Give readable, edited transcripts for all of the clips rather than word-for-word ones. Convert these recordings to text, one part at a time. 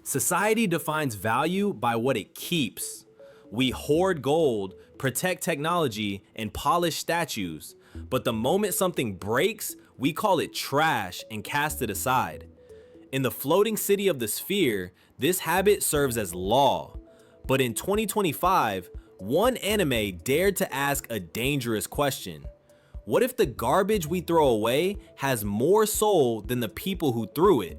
Society defines value by what it keeps. We hoard gold, protect technology, and polish statues. But the moment something breaks, we call it trash and cast it aside. In the floating city of the sphere, this habit serves as law. But in 2025, one anime dared to ask a dangerous question. What if the garbage we throw away has more soul than the people who threw it?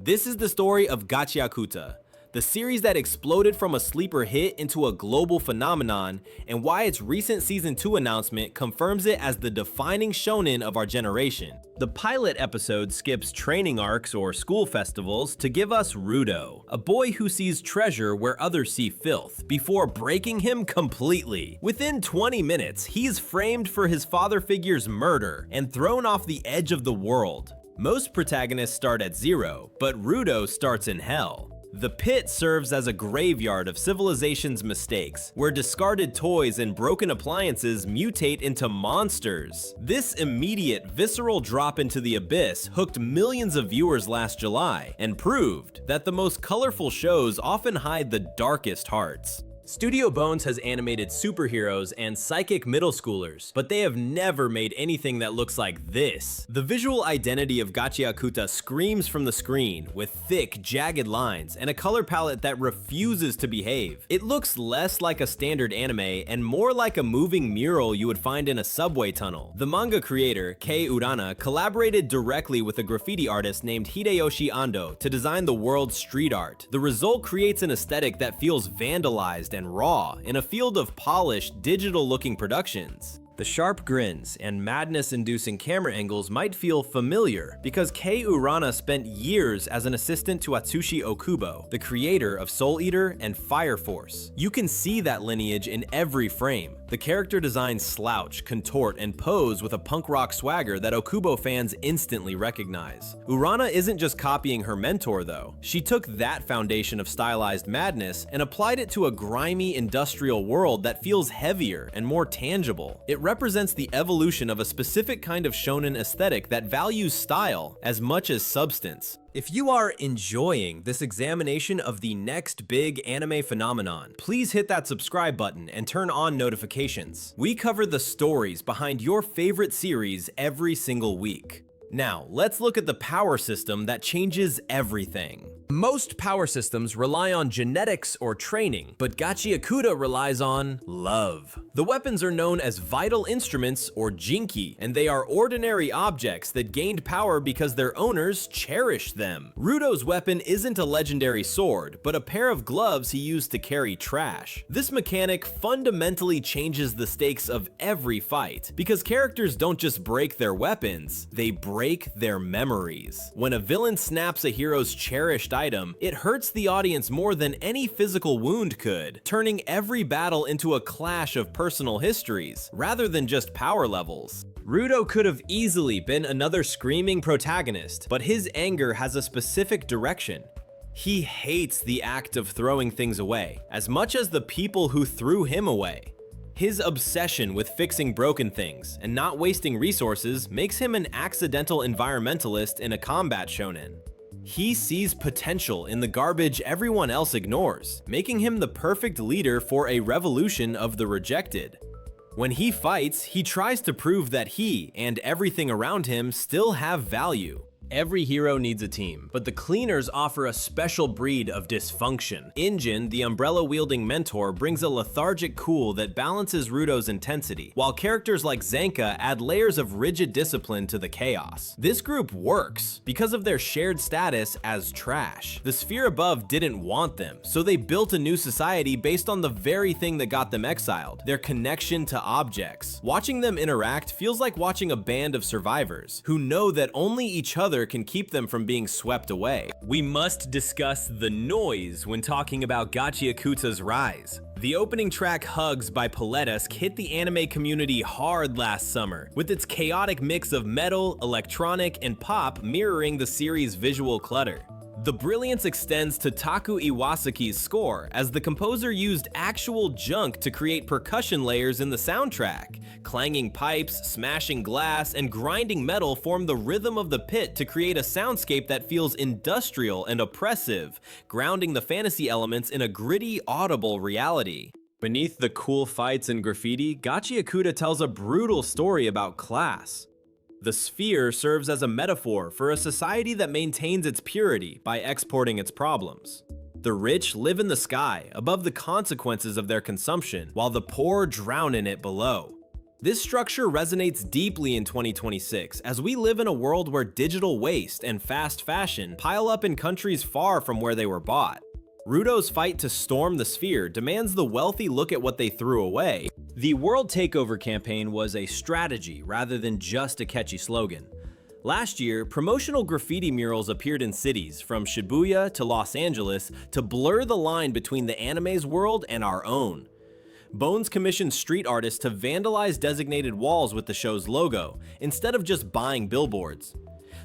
This is the story of Gachiakuta, the series that exploded from a sleeper hit into a global phenomenon, and why its recent season 2 announcement confirms it as the defining shonen of our generation. The pilot episode skips training arcs or school festivals to give us Rudo, a boy who sees treasure where others see filth, before breaking him completely. Within 20 minutes, he's framed for his father figure's murder and thrown off the edge of the world. Most protagonists start at zero, but Rudo starts in hell. The pit serves as a graveyard of civilization's mistakes, where discarded toys and broken appliances mutate into monsters. This immediate, visceral drop into the abyss hooked millions of viewers last July, and proved that the most colorful shows often hide the darkest hearts. Studio Bones has animated superheroes and psychic middle schoolers, but they have never made anything that looks like this. The visual identity of Gachiakuta screams from the screen, with thick, jagged lines and a color palette that refuses to behave. It looks less like a standard anime and more like a moving mural you would find in a subway tunnel. The manga creator, Kei Urana, collaborated directly with a graffiti artist named Hideyoshi Ando to design the world's street art. The result creates an aesthetic that feels vandalized and raw in a field of polished, digital-looking productions. The sharp grins and madness-inducing camera angles might feel familiar because Kei Urana spent years as an assistant to Atsushi Okubo, the creator of Soul Eater and Fire Force. You can see that lineage in every frame. The character designs slouch, contort, and pose with a punk rock swagger that Okubo fans instantly recognize. Urana isn't just copying her mentor though. She took that foundation of stylized madness and applied it to a grimy industrial world that feels heavier and more tangible. It represents the evolution of a specific kind of shonen aesthetic that values style as much as substance. If you are enjoying this examination of the next big anime phenomenon, please hit that subscribe button and turn on notifications. We cover the stories behind your favorite series every single week. Now, let's look at the power system that changes everything. Most power systems rely on genetics or training, but Gachiakuta relies on love. The weapons are known as vital instruments or jinki, and they are ordinary objects that gained power because their owners cherished them. Rudo's weapon isn't a legendary sword, but a pair of gloves he used to carry trash. This mechanic fundamentally changes the stakes of every fight, because characters don't just break their weapons, they break their memories. When a villain snaps a hero's cherished item, it hurts the audience more than any physical wound could, turning every battle into a clash of personal histories, rather than just power levels. Rudo could have easily been another screaming protagonist, but his anger has a specific direction. He hates the act of throwing things away, as much as the people who threw him away. His obsession with fixing broken things and not wasting resources makes him an accidental environmentalist in a combat shonen. He sees potential in the garbage everyone else ignores, making him the perfect leader for a revolution of the rejected. When he fights, he tries to prove that he and everything around him still have value. Every hero needs a team, but the cleaners offer a special breed of dysfunction. Injin, the umbrella-wielding mentor, brings a lethargic cool that balances Rudo's intensity, while characters like Zanka add layers of rigid discipline to the chaos. This group works because of their shared status as trash. The sphere above didn't want them, so they built a new society based on the very thing that got them exiled, their connection to objects. Watching them interact feels like watching a band of survivors who know that only each other can keep them from being swept away. We must discuss the noise when talking about Gachiakuta's rise. The opening track Hugs by Paletusk hit the anime community hard last summer, with its chaotic mix of metal, electronic, and pop mirroring the series' visual clutter. The brilliance extends to Taku Iwasaki's score, as the composer used actual junk to create percussion layers in the soundtrack. Clanging pipes, smashing glass, and grinding metal form the rhythm of the pit to create a soundscape that feels industrial and oppressive, grounding the fantasy elements in a gritty, audible reality. Beneath the cool fights and graffiti, Gachiakuta tells a brutal story about class. The sphere serves as a metaphor for a society that maintains its purity by exporting its problems. The rich live in the sky, above the consequences of their consumption, while the poor drown in it below. This structure resonates deeply in 2026, as we live in a world where digital waste and fast fashion pile up in countries far from where they were bought. Rudo's fight to storm the sphere demands the wealthy look at what they threw away. The World Takeover campaign was a strategy rather than just a catchy slogan. Last year, promotional graffiti murals appeared in cities, from Shibuya to Los Angeles, to blur the line between the anime's world and our own. Bones commissioned street artists to vandalize designated walls with the show's logo, instead of just buying billboards.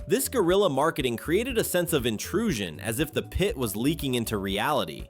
This guerrilla marketing created a sense of intrusion, as if the pit was leaking into reality.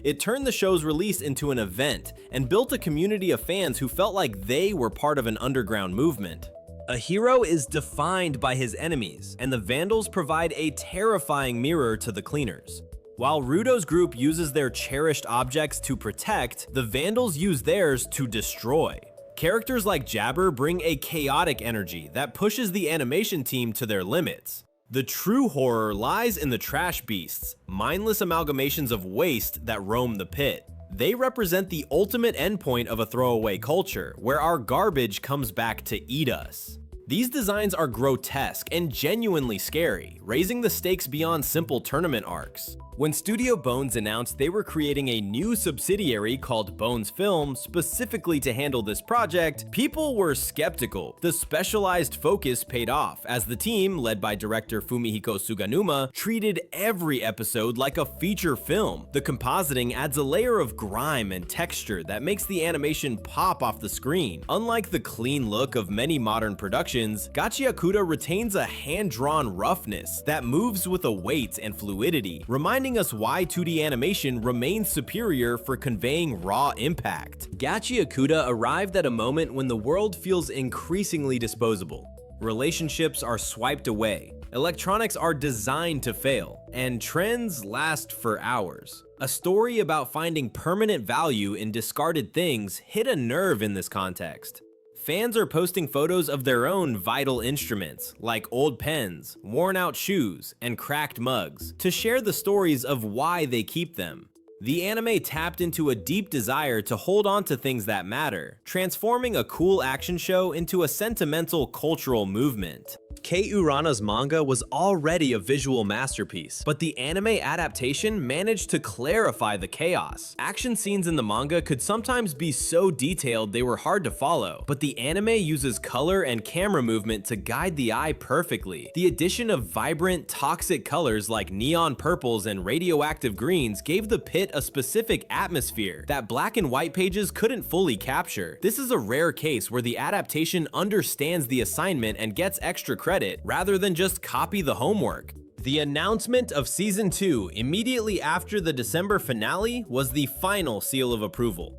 It turned the show's release into an event and built a community of fans who felt like they were part of an underground movement. A hero is defined by his enemies, and the vandals provide a terrifying mirror to the cleaners. While Rudo's group uses their cherished objects to protect, the vandals use theirs to destroy. Characters like Jabber bring a chaotic energy that pushes the animation team to their limits. The true horror lies in the trash beasts, mindless amalgamations of waste that roam the pit. They represent the ultimate endpoint of a throwaway culture, where our garbage comes back to eat us. These designs are grotesque and genuinely scary, raising the stakes beyond simple tournament arcs. When Studio Bones announced they were creating a new subsidiary called Bones Film specifically to handle this project, people were skeptical. The specialized focus paid off, as the team, led by director Fumihiko Suganuma, treated every episode like a feature film. The compositing adds a layer of grime and texture that makes the animation pop off the screen. Unlike the clean look of many modern productions, Gachiakuta retains a hand-drawn roughness that moves with a weight and fluidity, reminding us why 2D animation remains superior for conveying raw impact. Gachiakuta arrived at a moment when the world feels increasingly disposable. Relationships are swiped away, electronics are designed to fail, and trends last for hours. A story about finding permanent value in discarded things hit a nerve in this context. Fans are posting photos of their own vital instruments, like old pens, worn-out shoes, and cracked mugs, to share the stories of why they keep them. The anime tapped into a deep desire to hold on to things that matter, transforming a cool action show into a sentimental cultural movement. Kei Urana's manga was already a visual masterpiece, but the anime adaptation managed to clarify the chaos. Action scenes in the manga could sometimes be so detailed they were hard to follow, but the anime uses color and camera movement to guide the eye perfectly. The addition of vibrant, toxic colors like neon purples and radioactive greens gave the pit a specific atmosphere that black and white pages couldn't fully capture. This is a rare case where the adaptation understands the assignment and gets extra credit rather than just copy the homework. The announcement of Season 2 immediately after the December finale was the final seal of approval.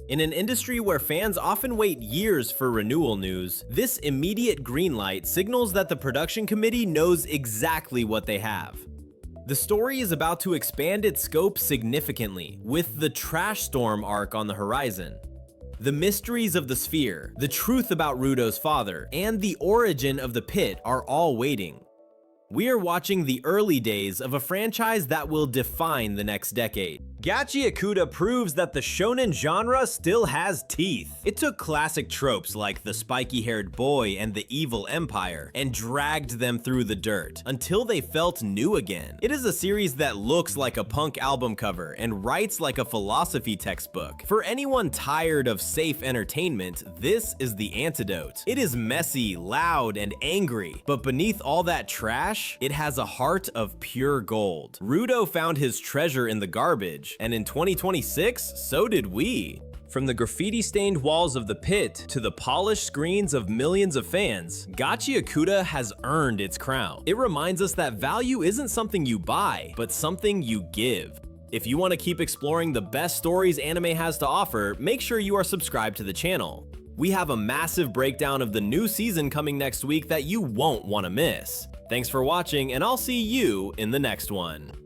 In an industry where fans often wait years for renewal news, this immediate green light signals that the production committee knows exactly what they have. The story is about to expand its scope significantly, with the Trash Storm arc on the horizon. The mysteries of the sphere, the truth about Rudo's father, and the origin of the pit are all waiting. We are watching the early days of a franchise that will define the next decade. Gachiakuta proves that the shonen genre still has teeth. It took classic tropes like the spiky-haired boy and the evil empire and dragged them through the dirt until they felt new again. It is a series that looks like a punk album cover and writes like a philosophy textbook. For anyone tired of safe entertainment, this is the antidote. It is messy, loud, and angry, but beneath all that trash, it has a heart of pure gold. Rudo found his treasure in the garbage, and in 2026, so did we. From the graffiti-stained walls of the pit to the polished screens of millions of fans, Gachiakuta has earned its crown. It reminds us that value isn't something you buy, but something you give. If you want to keep exploring the best stories anime has to offer, make sure you are subscribed to the channel. We have a massive breakdown of the new season coming next week that you won't want to miss. Thanks for watching, and I'll see you in the next one.